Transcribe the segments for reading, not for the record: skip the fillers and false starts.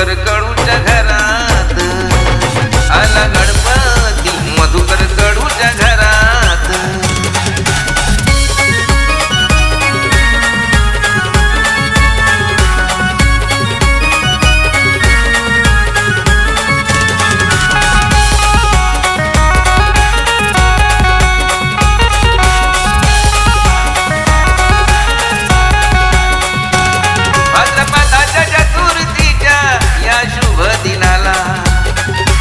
मधुकर कडूच्या घरात आला गणपती, मधुकर कडूच्या घरात। भाद्रपदाच्या चतुर्थीच्या या शुभ दिनाला,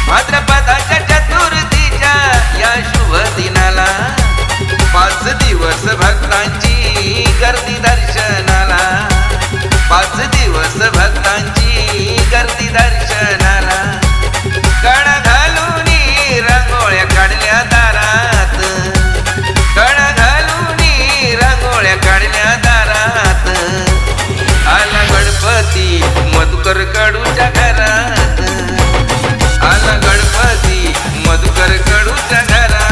भाद्रपदाच्या चतुर्थीच्या या शुभ दिनाला 5 दिवस भक्तांची गर्दी दर्शनाला, 5 दिवस भक्तांची गर्दी दर्शनाला। कळा घालून रांगोळ्या काढल्या दारात, कळा घालून रांगोळ्या काढल्या दारात आला गणपती, मधुकर कडूच्या घरात आला गणपती, मधुकर कडूच्या घरात।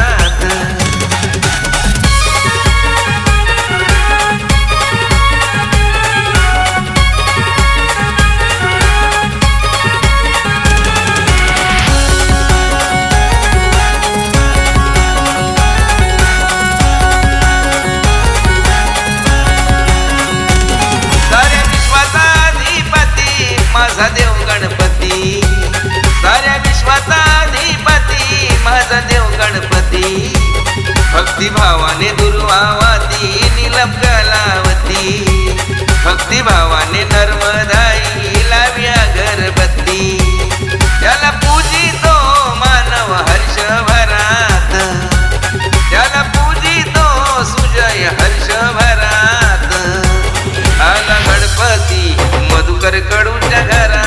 साऱ्या विश्वाचा अधिपती माझा देव गणपती, साऱ्या विश्वाचा अधिपती माझा देव गणपती। भक्तिभावाने दुर्वावाती नीलम कलावती, भक्तिभावाने नर्मदाई लावी अगरबत्ती। त्याला पूजितो मानव हर्षभरात, त्याला पूजितो सुजय हर्षभरात आला गणपती, मधुकर कडूच्या घरात